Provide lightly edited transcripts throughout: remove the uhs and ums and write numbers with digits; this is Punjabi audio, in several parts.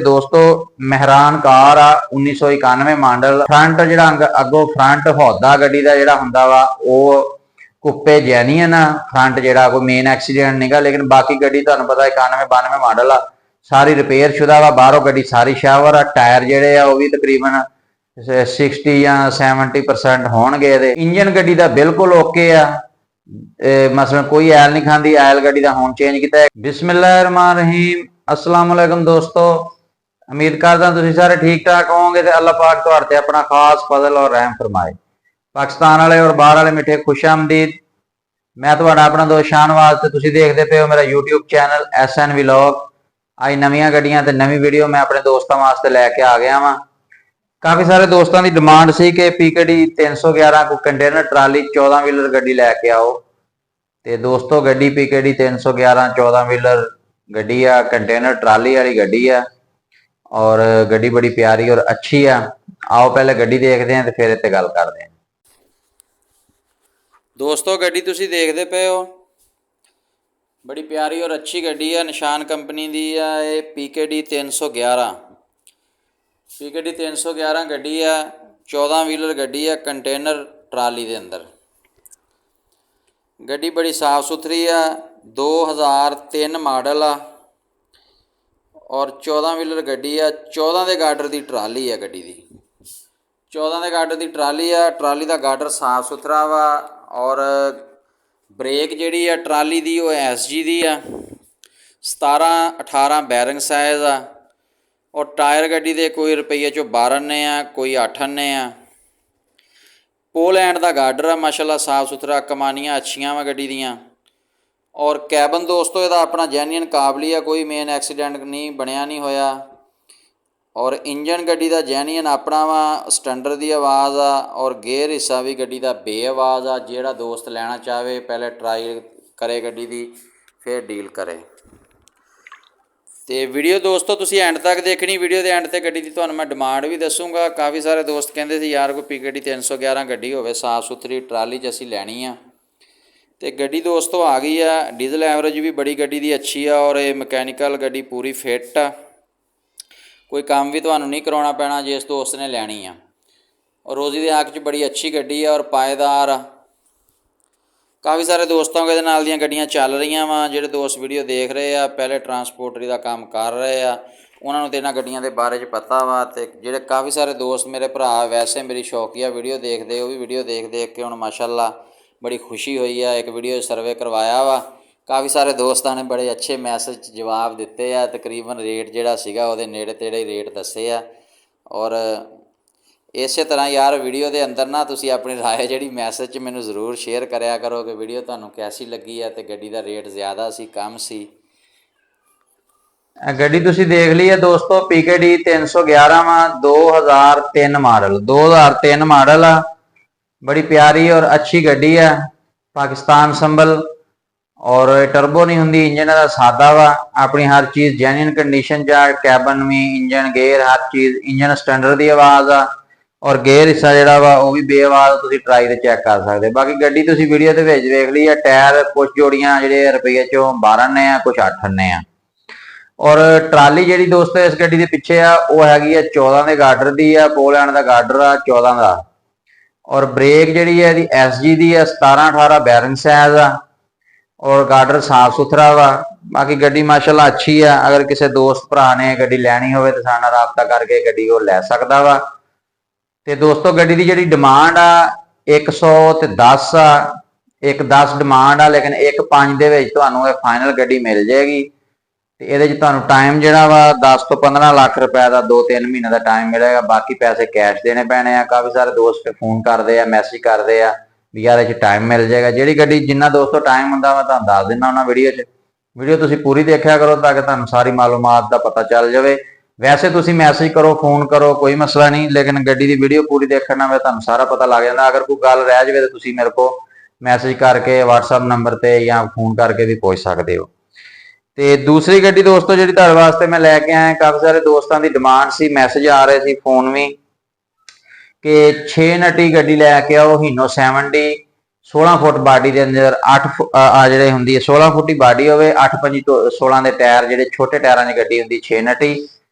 दोस्तों मेहरान कार आ 1991 मॉडल फ्रंट जिहड़ा अगों फ्रंट हौदा गड्डी दा जिहड़ा हुंदा वा ओह कुप्पे जैनीअन आ फ्रंट जिहड़ा कोई मेन एक्सीडेंट नहींगा लेकिन बाकी गड्डी तुहानूं पता 91-92 मॉडल आ सारी रिपेयर शुदा वा बाहरों गड्डी सारी शावर आ टायर जिहड़े आ ओह भी तकरीबन 60 या 70% होणगे इहदे इंजन गड्डी दा बिल्कुल ओके आ मसलन कोई ऐल नहीं खांदी ऐल गड्डी दा हुण चेंज कीता बिस्मिल्लाहिर्रहमानिर्रहीम अस्सलाम वालेकुम दोस्तों उम्मीद करदा तुसीं सारे ठीक ठाक होवोगे ते अल्लाह पाक तुहाडे ते अपना खास फजल और रहम फरमाए। पाकिस्तान वाले और बाहर वाले मिठे खुशामदीद। मैं तुहाडा अपना दोस्त शाहनवाज ते तुसीं देखदे पे हो मेरा यूट्यूब चैनल SN व्लॉग। अज नवीं गड्डियां ते नवीं वीडियो मैं अपने दोस्तों वास्ते लैके आ गया वां। काफ़ी सारे दोस्तों की डिमांड सी कि PKD 311 को कंटेनर ट्राली 14 व्हीलर गड्डी लैके आओ तो दोस्तों गड्डी PKD 311 14 व्हीलर गड्डी आ कंटेनर ट्राली वाली गड्डी आ और गड्डी बड़ी प्यारी और अच्छी आ। आओ पहले गड्डी देखते हैं तो फिर इत्ते गल करते हैं। दोस्तों गड्डी तुसीं देखदे पे हो बड़ी प्यारी और अच्छी गड्डी है निशान कंपनी दी है ये PKD 311 गड्डी है 14 व्हीलर गड्डी है कंटेनर ट्राली दे अंदर गड्डी बड़ी साफ सुथरी है 2003 मॉडल आ और 14 व्हीलर गड्डी है 14 दे गार्डर दी ट्राली है गड्डी दी 14 दे गार्डर दी ट्राली है ट्राली दा गार्डर साफ सुथरा वा और ब्रेक जिहड़ी है ट्राली दी वो SG दी है 17-18 बैरिंग साइज़ आ और टायर गड्डी दे कोई रुपये चो 12 आने आ कोई 8 आने आ पोल एंड दा गार्डर आ माशाल्लाह साफ सुथरा कमानियाँ अच्छियां वा गड्डी दियां और कैबन दोस्तों इहदा अपना जैन्युइन काबली है कोई मेन एक्सीडेंट नहीं बनया नहीं होया और इंजन गड्डी दा जैन्युइन अपना वा स्टैंडर्ड दी आवाज़ आ और गेयर हिस्सा भी गड्डी दा बे आवाज़ आ जिहड़ा दोस्त लेना चाहे पहले ट्राई करे गड्डी दी फिर डील करे। तो वीडियो दोस्तों तुसीं एंड तक देखनी वीडियो के एंड ते गड्डी दी तुहानूं मैं डिमांड भी दसूँगा। काफ़ी सारे दोस्त कहंदे सी यार कोई PKD 311 गड्डी होवे साफ सुथरी ट्राली च असीं लैनी आ तो गड्डी दोस्तों आ गई है। डीजल एवरेज भी बड़ी गड्डी दी अच्छी आ और ये मकैनिकल गड्डी पूरी फिट आ कोई काम भी तुहानूं नहीं करवाना पैना जिस दोस्त ने लैनी आ और रोज़ी दे हक च बड़ी अच्छी गड्डी है और पाएदार आ। काफ़ी सारे दोस्तों के नाल दियां गड्डियां चल रही वा जिहड़े दोस्त वीडियो देख रहे आ पहले ट्रांसपोर्टरी का काम कर रहे आ उन्होंने तो इन्हां गड्डियां दे बारे च पता वा ते जिहड़े काफ़ी सारे दोस्त मेरे भरा वैसे मेरी शौकिया वीडियो देखते वो भी वीडियो देख के हुण माशाल्लाह बड़ी खुशी हुई है। एक वीडियो सर्वे करवाया वा काफ़ी सारे दोस्तों ने बड़े अच्छे मैसेज जवाब दिते आ तकरीबन रेट जिहड़ा सीगा उहदे नेड़े तेड़े ही रेट दस्से आ और इस तरह यार वीडियो के अंदर ना तुसी अपनी राय जी मैसेज मैनू जरूर शेयर कराया करो कि वीडियो तुहानूं कैसी लगी है तो गड्डी का रेट ज़्यादा सी कम सी। गड्डी तुसी देख ली है दोस्तों PKD 311 वा 2003 मॉडल आ बड़ी प्यारी और अच्छी गड्डी है पाकिस्तान संभल और टर्बो नहीं हुंदी इंजन का सादा वा अपनी हर चीज़ जैन्युइन कंडीशन चा कैबन भी इंजन गेयर हर चीज़ इंजन स्टैंडर्ड की आवाज़ आ और गेयर हिस्सा जिहड़ा वा वो भी बेआवाज़ तुसीं ट्राई ते चैक कर सकते। बाकी गड्डी तुसीं वीडियो दे विच वेख ली है टायर कुछ जोड़ियां जिहड़े रुपये चों 12 आने आ कुछ 8 आने आ और ट्राली जिहड़ी दोस्तों इस गड्डी दे पिछे आ वो हैगी है 14 दे गार्डर दी आ पोल एंड दा गार्डर आ 14 दा और ब्रेक जिहड़ी है इहदी SG दी है 17-18 बैरिंग साइज़ आ और गार्डर साफ सुथरा वा। बाकी गड्डी माशाल्लाह अच्छी है अगर किसी दोस्त भरा ने गड्डी लैनी होवे तो साडे नाल राबता करके गड्डी वो लै सकदा वा। ते दोस्तों गड्डी की जिहड़ी डिमांड आ 110 आ 110 डिमांड आ लेकिन 1.5 दे विच तुहानूं ये फाइनल गड्डी मिल जाएगी ते इहदे च तुहानूं टाइम जिहड़ा वा 10 तो 15 लाख रुपए का 2-3 महीने का टाइम मिलेगा बाकी पैसे कैश देने पैने आ। काफ़ी सारे दोस्त फोन करते हैं मैसेज करते हैं भी यार इस टाइम मिल जाएगा जिहड़ी गड्डी जिन्ना दोस्तों टाइम हुंदा मैं तुहानूं दस दिना हुंदा वीडियो तुसीं पूरी देखा करो ताकि तुहानूं सारी मालूमात का पता चल जाए। वैसे तुसीं मैसेज करो फोन करो कोई मसला नहीं लेकिन गड्डी की वीडियो पूरी देखने में तुहानूं सारा पता लग जाता। अगर कोई गल रह जाए तो तुसीं मेरे को मैसेज करके WhatsApp नंबर पर या फोन करके भी पूछ सकते हो। तो दूसरी गड्डी दोस्तों जिहड़ी तुहाडे वास्ते मैं लैके आया काफ़ी सारे दोस्तों की डिमांड सी मैसेज आ रहे सी फोन भी कि 6 नटी गड्डी लैके आओ हीनो 70 16 फुट बाडी के अंदर 8 जिहड़ी हुंदी है 16 फुट की बाडी होवे 8-5 16 के टायर जिहड़े छोटे टायरां की गड्डी हुंदी 6 नटी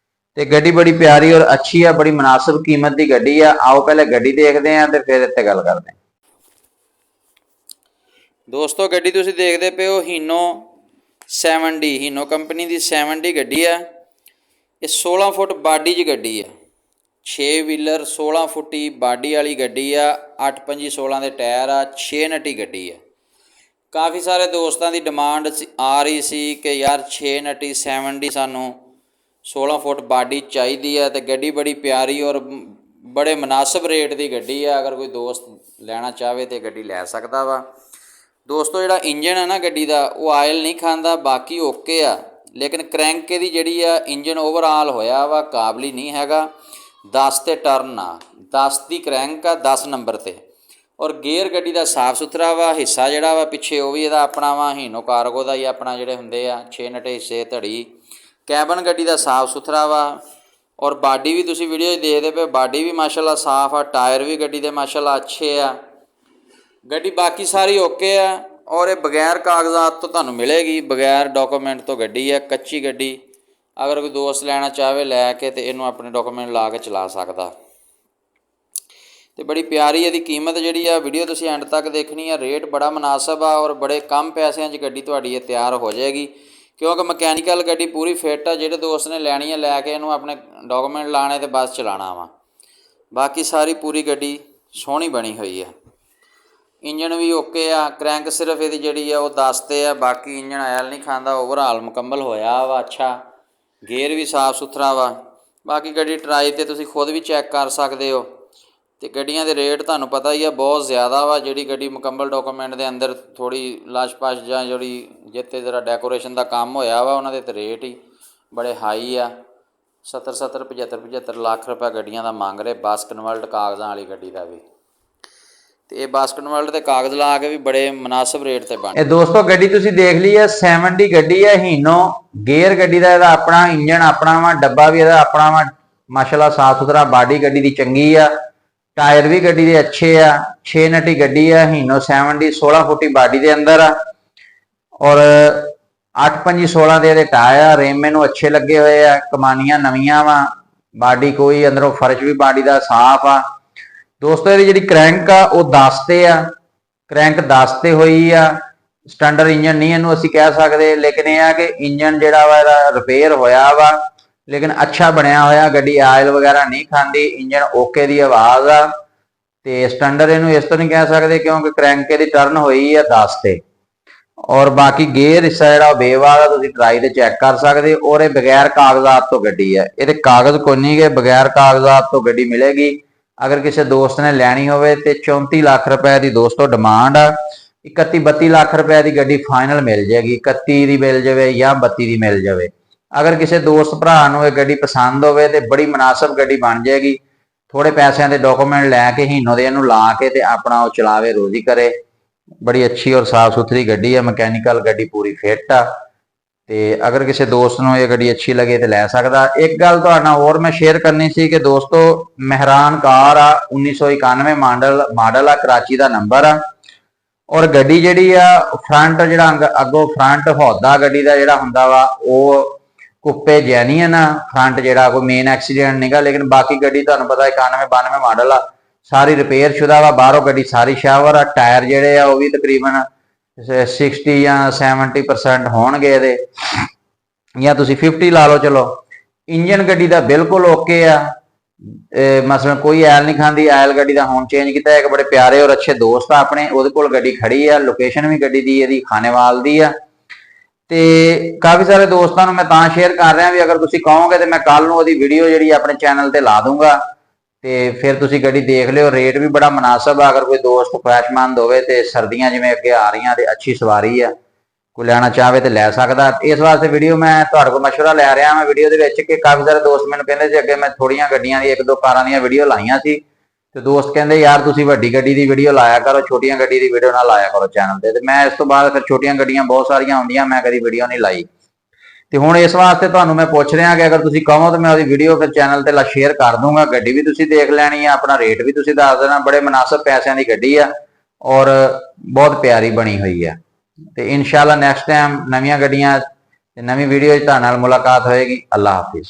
ਤੇ ਗੱਡੀ ਬੜੀ ਪਿਆਰੀ ਔਰ ਅੱਛੀ ਆ, ਬੜੀ ਮੁਨਾਸਿਬ ਕੀਮਤ ਦੀ ਗੱਡੀ ਆ। ਆਓ ਪਹਿਲੇ ਗੱਡੀ ਦੇਖਦੇ ਆਂ ਤੇ ਫਿਰ ਇੱਥੇ ਗੱਲ ਕਰਦੇ ਆਂ। ਦੋਸਤੋ ਗੱਡੀ ਤੁਸੀਂ ਦੇਖਦੇ ਪਏ ਹੋ ਹੀਨੋ 7D, ਹੀਨੋ ਕੰਪਨੀ ਦੀ 7D ਗੱਡੀ ਆ। ਇਹ 16 ਫੁੱਟ ਬਾਡੀ 'ਚ ਗੱਡੀ ਆ, 6 ਵੀਲਰ 16 ਫੁੱਟੀ ਬਾਡੀ ਵਾਲੀ ਗੱਡੀ ਆ। 8 16 ਦੇ ਟਾਇਰ ਆ, 6 ਨਟੀ ਗੱਡੀ ਆ। ਕਾਫੀ ਸਾਰੇ ਦੋਸਤਾਂ ਦੀ ਡਿਮਾਂਡ ਆ ਰਹੀ ਸੀ ਕਿ ਯਾਰ 6 ਨਟੀ 7D ਸਾਨੂੰ 16 ਫੁੱਟ ਬਾਡੀ ਚਾਹੀਦੀ ਆ। ਤੇ ਗੱਡੀ ਬੜੀ ਪਿਆਰੀ ਔਰ ਬੜੇ ਮੁਨਾਸਿਬ ਰੇਟ ਦੀ ਗੱਡੀ ਆ। ਅਗਰ ਕੋਈ ਦੋਸਤ ਲੈਣਾ ਚਾਹਵੇ ਤਾਂ ਗੱਡੀ ਲੈ ਸਕਦਾ ਵਾ। ਦੋਸਤੋ ਜਿਹੜਾ ਇੰਜਨ ਹੈ ਨਾ ਗੱਡੀ ਦਾ, ਉਹ ਆਇਲ ਨਹੀਂ ਖਾਂਦਾ, ਬਾਕੀ ਓਕੇ ਆ। ਲੇਕਿਨ ਕਰੈਂਕ ਇਹਦੀ ਜਿਹੜੀ ਆ ਇੰਜਨ ਓਵਰਆਲ ਹੋਇਆ ਵਾ, ਕਾਬਲੀ ਨਹੀਂ ਹੈਗਾ। 10 ਤੇ ਟਰਨ ਆ, 10 ਦੀ ਕਰੈਂਕ ਆ, 10 ਨੰਬਰ 'ਤੇ। ਔਰ ਗੇਅਰ ਗੱਡੀ ਦਾ ਸਾਫ ਸੁਥਰਾ ਵਾ। ਹਿੱਸਾ ਜਿਹੜਾ ਵਾ ਪਿੱਛੇ ਉਹ ਵੀ ਇਹਦਾ ਆਪਣਾ ਵਾ, ਹੀਨੋ ਕਾਰਗੋ ਦਾ ਹੀ ਆਪਣਾ ਜਿਹੜੇ ਹੁੰਦੇ ਆ 6 ਨਟੇ ਹਿੱਸੇ ਧੜੀ। ਕੈਬਨ ਗੱਡੀ ਦਾ ਸਾਫ ਸੁਥਰਾ ਵਾ। ਔਰ ਬਾਡੀ ਵੀ ਤੁਸੀਂ ਵੀਡੀਓ 'ਚ ਦੇਖਦੇ ਪਏ, ਬਾਡੀ ਵੀ ਮਾਸ਼ਾਅੱਲਾ ਸਾਫ ਆ। ਟਾਇਰ ਵੀ ਗੱਡੀ ਦੇ ਮਾਸ਼ਾਅੱਲਾ ਅੱਛੇ ਆ। ਗੱਡੀ ਬਾਕੀ ਸਾਰੀ ਓਕੇ ਆ। ਔਰ ਇਹ ਬਗੈਰ ਕਾਗਜ਼ਾਤ ਤੋਂ ਤੁਹਾਨੂੰ ਮਿਲੇਗੀ, ਬਗੈਰ ਡਾਕੂਮੈਂਟ ਤੋਂ ਗੱਡੀ ਆ, ਕੱਚੀ ਗੱਡੀ। ਅਗਰ ਕੋਈ ਦੋਸਤ ਲੈਣਾ ਚਾਹਵੇ ਲੈ ਕੇ ਤੇ ਇਹਨੂੰ ਆਪਣੇ ਡਾਕੂਮੈਂਟ ਲਾ ਕੇ ਚਲਾ ਸਕਦਾ। ਤੇ ਬੜੀ ਪਿਆਰੀ ਇਹਦੀ ਕੀਮਤ ਜਿਹੜੀ ਆ, ਵੀਡੀਓ ਤੁਸੀਂ ਐਂਡ ਤੱਕ ਦੇਖਣੀ ਆ। ਰੇਟ ਬੜਾ ਮੁਨਾਸਬ ਆ ਔਰ ਬੜੇ ਕਮ ਪੈਸਿਆਂ 'ਚ ਗੱਡੀ ਤੁਹਾਡੀ ਇਹ ਤਿਆਰ ਹੋ ਜਾਏਗੀ, ਕਿਉਂਕਿ ਮਕੈਨੀਕਲ ਗੱਡੀ ਪੂਰੀ ਫਿੱਟ ਆ। ਜਿਹੜੇ ਦੋਸਤ ਨੇ ਲੈਣੀ ਆ ਲੈ ਕੇ ਇਹਨੂੰ ਆਪਣੇ ਡਾਕੂਮੈਂਟ ਲਾਣੇ ਤੇ ਬਸ ਚਲਾਉਣਾ ਵਾ। ਬਾਕੀ ਸਾਰੀ ਪੂਰੀ ਗੱਡੀ ਸੋਹਣੀ ਬਣੀ ਹੋਈ ਆ। ਇੰਜਨ ਵੀ ਓਕੇ ਆ। ਕਰੈਂਕ ਸਿਰਫ ਇਹਦੀ ਜਿਹੜੀ ਆ ਉਹ 10 ਤੇ ਆ, ਬਾਕੀ ਇੰਜਨ ਆਇਲ ਨਹੀਂ ਖਾਂਦਾ, ਓਵਰਆਲ ਮੁਕੰਮਲ ਹੋਇਆ ਵਾ ਅੱਛਾ। ਗੇਅਰ ਵੀ ਸਾਫ ਸੁਥਰਾ ਵਾ। ਬਾਕੀ ਗੱਡੀ ਟਰਾਈ 'ਤੇ ਤੁਸੀਂ ਖੁਦ ਵੀ ਚੈੱਕ ਕਰ ਸਕਦੇ ਹੋ। ਤੇ ਗੱਡੀਆਂ ਦੇ ਰੇਟ ਤੁਹਾਨੂੰ ਪਤਾ ਹੀ ਆ ਬਹੁਤ ਜ਼ਿਆਦਾ ਵਾ। ਜਿਹੜੀ ਗੱਡੀ ਮੁਕੰਮਲ ਡਾਕੂਮੈਂਟ ਦੇ ਅੰਦਰ ਥੋੜ੍ਹੀ ਲਾਸ਼-ਪਾਸ਼ ਜਾਂ ਜਿਹੜੀ ਜਿੱਥੇ ਜ਼ਰਾ ਡੈਕੋਰੇਸ਼ਨ ਦਾ ਕੰਮ ਹੋਇਆ ਵਾ, ਉਹਨਾਂ ਦੇ ਤਾਂ ਰੇਟ ਹੀ ਬੜੇ ਹਾਈ ਆ। 70 75 ਲੱਖ ਰੁਪਏ ਗੱਡੀਆਂ ਦਾ ਮੰਗ ਰਹੇ, ਬੱਸ ਕਨਵਰਟ ਕਾਗਜ਼ਾਂ ਵਾਲੀ ਗੱਡੀ ਦਾ ਵੀ। ਤੇ ਇਹ ਬੱਸ ਕਨਵਰਟ ਦੇ ਕਾਗਜ਼ ਲਾ ਕੇ ਵੀ ਬੜੇ ਮੁਨਾਸਿਬ ਰੇਟ ਤੇ ਬਣ। ਇਹ ਦੋਸਤੋ ਗੱਡੀ ਤੁਸੀਂ ਦੇਖ ਲਈ ਹੈ 7D ਗੱਡੀ ਹੈ ਹੀਨੋ। ਗੇਅਰ ਗੱਡੀ ਦਾ ਇਹਦਾ ਆਪਣਾ, ਇੰਜਨ ਆਪਣਾ ਵਾ, ਡੱਬਾ ਵੀ ਇਹਦਾ ਆਪਣਾ ਵਾ। ਮਾਸ਼ਾਅੱਲਾ ਸਾਫ ਸੁਥਰਾ, ਬਾਡੀ ਗੱਡੀ ਦੀ ਚੰਗੀ ਆ। ਟਾਇਰ ਵੀ ਗੱਡੀ ਦੇ ਅੱਛੇ ਆ। 6 ਨਟੀ ਗੱਡੀ ਆ ਹੀਨੋ 7D, 16 ਫੁੱਟੀ ਬਾਡੀ ਦੇ ਅੰਦਰ ਆ। ਔਰ 8 16 ਦੇ ਇਹਦੇ ਟਾਇਰ, ਰਿਮ ਇਹਨੂੰ ਅੱਛੇ ਲੱਗੇ ਹੋਏ ਆ। ਕਮਾਨੀਆਂ ਨਵੀਆਂ ਵਾ। ਬਾਡੀ ਕੋਈ ਅੰਦਰੋਂ ਫਰਸ਼ ਵੀ ਬਾਡੀ ਦਾ ਸਾਫ ਆ। ਦੋਸਤੋ ਇਹਦੀ ਜਿਹੜੀ ਕਰੈਂਕ ਆ ਉਹ 10 ਤੇ ਆ। ਕਰੈਂਕ 10 ਤੇ ਹੋਈ ਆ। ਸਟੈਂਡਰਡ ਇੰਜਨ ਨਹੀਂ ਇਹਨੂੰ ਅਸੀਂ ਕਹਿ ਸਕਦੇ, ਲੇਕਿਨ ਇਹ ਆ ਕਿ ਇੰਜਨ ਜਿਹੜਾ ਵਾ ਇਹਦਾ ਰਿਪੇਅਰ ਹੋਇਆ ਵਾ, ਲੇਕਿਨ ਅੱਛਾ ਬਣਿਆ ਹੋਇਆ। ਗੱਡੀ ਆਇਲ ਵਗੈਰਾ ਨਹੀਂ ਖਾਂਦੀ। ਇੰਜਨ ਓਕੇ ਦੀ ਆਵਾਜ਼ ਆ। ਤੇ ਸਟੈਂਡਰਡ ਇਹਨੂੰ ਇਸ ਤੋਂ ਨਹੀਂ ਕਹਿ ਸਕਦੇ ਕਿਉਂਕਿ ਕਰੈਂਕ ਦੀ ਟਰਨ ਹੋਈ ਆ 10 ਤੇ। ਔਰ ਬਾਕੀ ਗੇਅਰ ਹਿੱਸਾ ਜਿਹੜਾ ਬੇਵਾਲ ਆ, ਤੁਸੀਂ ਟਰਾਈ ਤੇ ਚੈੱਕ ਕਰ ਸਕਦੇ। ਔਰ ਇਹ ਬਗੈਰ ਕਾਗਜ਼ਾਤ ਤੋਂ ਗੱਡੀ ਹੈ। ਇਹਦੇ ਕਾਗਜ਼ ਕੋਈ ਨਹੀਂ ਗੇ, ਬਗੈਰ ਕਾਗਜ਼ਾਤ ਤੋਂ ਗੱਡੀ ਮਿਲੇਗੀ। ਅਗਰ ਕਿਸੇ ਦੋਸਤ ਨੇ ਲੈਣੀ ਹੋਵੇ ਤੇ 34 ਲੱਖ ਰੁਪਏ ਦੀ ਦੋਸਤੋ ਡਿਮਾਂਡ ਆ। 31-32 ਲੱਖ ਰੁਪਏ ਦੀ ਗੱਡੀ ਫਾਈਨਲ ਮਿਲ ਜਾਏਗੀ। 31 ਦੀ ਮਿਲ ਜਾਵੇ ਜਾਂ 32 ਦੀ ਮਿਲ ਜਾਵੇ। ਅਗਰ ਕਿਸੇ ਦੋਸਤ ਭਰਾ ਨੂੰ ਇਹ ਗੱਡੀ ਪਸੰਦ ਹੋਵੇ ਤੇ ਬੜੀ ਮੁਨਾਸਬ ਗੱਡੀ ਬਣ ਜਾਏਗੀ। ਥੋੜੇ ਪੈਸਿਆਂ ਦੇ ਡਾਕੂਮੈਂਟ ਲੈ ਕੇ ਹੀਨੋ ਦੇ ਇਹਨੂੰ ਲਾ ਕੇ ਤੇ ਆਪਣਾ ਉਹ ਚਲਾਵੇ, ਰੋਜ਼ੀ ਕਰੇ। ਬੜੀ ਅੱਛੀ ਔਰ ਸਾਫ ਸੁਥਰੀ ਗੱਡੀ ਹੈ। ਮਕੈਨੀਕਲ ਗੱਡੀ ਪੂਰੀ ਫਿੱਟ ਆ। ਤੇ ਅਗਰ ਕਿਸੇ ਦੋਸਤ ਨੂੰ ਇਹ ਗੱਡੀ ਅੱਛੀ ਲੱਗੇ ਤੇ ਲੈ ਸਕਦਾ। ਇੱਕ ਗੱਲ ਤੁਹਾਡੇ ਨਾਲ ਹੋਰ ਮੈਂ ਸ਼ੇਅਰ ਕਰਨੀ ਸੀ ਕਿ ਦੋਸਤੋ ਮਹਿਰਾਨ ਕਾਰ ਆ, 1991 ਮਾਡਲ ਆ, ਕਰਾਚੀ ਦਾ ਨੰਬਰ ਆ। ਔਰ ਗੱਡੀ ਜਿਹੜੀ ਆ ਫਰੰਟ ਜਿਹੜਾ ਅੱਗੋਂ ਫਰੰਟ ਹੌਦਾ ਗੱਡੀ ਦਾ ਜਿਹੜਾ ਹੁੰਦਾ ਵਾ ਉਹ ਕੁੱਪੇ ਜੈਨੀਅਨ ਆ। ਫਰੰਟ ਜਿਹੜਾ ਕੋਈ ਮੇਨ ਐਕਸੀਡੈਂਟ ਨਹੀਂਗਾ, ਲੇਕਿਨ ਬਾਕੀ ਗੱਡੀ ਤੁਹਾਨੂੰ ਪਤਾ 91-92 ਮਾਡਲ ਆ, ਸਾਰੀ ਰਿਪੇਅਰ ਸ਼ੁਦਾ ਵਾ। ਬਾਹਰੋਂ ਗੱਡੀ ਸਾਰੀ ਸ਼ਾਵਰ ਆ। ਟਾਇਰ ਜਿਹੜੇ ਆ ਉਹ ਵੀ ਤਕਰੀਬਨ 60 ਜਾਂ 70% ਹੋਣਗੇ ਇਹਦੇ, ਜਾਂ ਤੁਸੀਂ 50 ਲਾ ਲਓ। ਚਲੋ ਇੰਜਨ ਗੱਡੀ ਦਾ ਬਿਲਕੁਲ ਓਕੇ ਆ। ਮਸਲਨ ਕੋਈ ਆਇਲ ਨਹੀਂ ਖਾਂਦੀ। ਆਇਲ ਗੱਡੀ ਦਾ ਹੁਣ ਚੇਂਜ ਕੀਤਾ। ਇੱਕ ਬੜੇ ਪਿਆਰੇ ਔਰ ਅੱਛੇ ਦੋਸਤ ਆ ਆਪਣੇ, ਉਹਦੇ ਕੋਲ ਗੱਡੀ ਖੜੀ ਆ। ਲੋਕੇਸ਼ਨ ਵੀ ਗੱਡੀ ਦੀ ਇਹਦੀ ਖਾਨੇਵਾਲ ਦੀ ਆ। ਤੇ ਕਾਫੀ ਸਾਰੇ ਦੋਸਤਾਂ ਨੂੰ ਮੈਂ ਤਾਂ ਸ਼ੇਅਰ ਕਰ ਰਿਹਾ ਵੀ ਅਗਰ ਤੁਸੀਂ ਕਹੋਗੇ ਤੇ ਮੈਂ ਕੱਲ ਨੂੰ ਉਹਦੀ ਵੀਡੀਓ ਜਿਹੜੀ ਆਪਣੇ ਚੈਨਲ ਤੇ ਲਾ ਦੂੰਗਾ ਤੇ ਫਿਰ ਤੁਸੀਂ ਗੱਡੀ ਦੇਖ ਲਿਓ। ਰੇਟ ਵੀ ਬੜਾ ਮੁਨਾਸਬ ਆ। ਅਗਰ ਕੋਈ ਦੋਸਤ ਖੁਆਇਸ਼ਮੰਦ ਹੋਵੇ ਤੇ ਸਰਦੀਆਂ ਜਿਵੇਂ ਅੱਗੇ ਆ ਰਹੀਆਂ ਤੇ ਅੱਛੀ ਸਵਾਰੀ ਆ, ਕੋਈ ਲੈਣਾ ਚਾਹਵੇ ਤੇ ਲੈ ਸਕਦਾ। ਇਸ ਵਾਸਤੇ ਵੀਡੀਓ ਮੈਂ ਤੁਹਾਡੇ ਕੋਲ ਮਸ਼ਵਰਾ ਲੈ ਰਿਹਾ ਮੈਂ ਵੀਡੀਓ ਦੇ ਵਿੱਚ ਕਿ ਕਾਫੀ ਸਾਰੇ ਦੋਸਤ ਮੈਨੂੰ ਕਹਿੰਦੇ ਸੀ ਅੱਗੇ ਮੈਂ ਥੋੜੀਆਂ ਗੱਡੀਆਂ ਦੀ 1-2 ਕਾਰਾਂ ਦੀਆਂ ਵੀਡੀਓ ਲਾਈਆਂ ਸੀ ਤੇ ਦੋਸਤ ਕਹਿੰਦੇ ਯਾਰ ਤੁਸੀਂ ਵੱਡੀ ਗੱਡੀ ਦੀ ਵੀਡੀਓ ਲਾਇਆ ਕਰੋ, ਛੋਟੀਆਂ ਗੱਡੀ ਦੀ ਵੀਡੀਓ ਨਾ ਲਾਇਆ ਕਰੋ ਚੈਨਲ ਤੇ। ਮੈਂ ਇਸ ਤੋਂ ਬਾਅਦ ਫਿਰ ਛੋਟੀਆਂ ਗੱਡੀਆਂ ਬਹੁਤ ਸਾਰੀਆਂ ਆਉਂਦੀਆਂ, ਮੈਂ ਕਦੀ ਵੀਡੀਓ ਨਹੀਂ ਲਾਈ। ਤੇ ਹੁਣ ਇਸ ਵਾਸਤੇ ਤੁਹਾਨੂੰ ਮੈਂ ਪੁੱਛ ਰਿਹਾ ਕਿ ਅਗਰ ਤੁਸੀਂ ਕਹੋ ਤਾਂ ਮੈਂ ਉਹਦੀ ਵੀਡੀਓ ਫਿਰ ਚੈਨਲ ਤੇ ਸ਼ੇਅਰ ਕਰ ਦੂੰਗਾ। ਗੱਡੀ ਵੀ ਤੁਸੀਂ ਦੇਖ ਲੈਣੀ ਆ, ਆਪਣਾ ਰੇਟ ਵੀ ਤੁਸੀਂ ਦੱਸ ਦੇਣਾ। ਬੜੇ ਮੁਨਾਸਬ ਪੈਸਿਆਂ ਦੀ ਗੱਡੀ ਆ ਔਰ ਬਹੁਤ ਪਿਆਰੀ ਬਣੀ ਹੋਈ ਆ। ਤੇ ਇਨਸ਼ਾਅੱਲਾ ਨੈਕਸਟ ਟਾਈਮ ਨਵੀਆਂ ਗੱਡੀਆਂ ਤੇ ਨਵੀਂ ਵੀਡੀਓ 'ਚ ਤੁਹਾਡੇ ਨਾਲ ਮੁਲਾਕਾਤ ਹੋਏਗੀ। ਅੱਲਾ ਹਾਫਿਜ਼।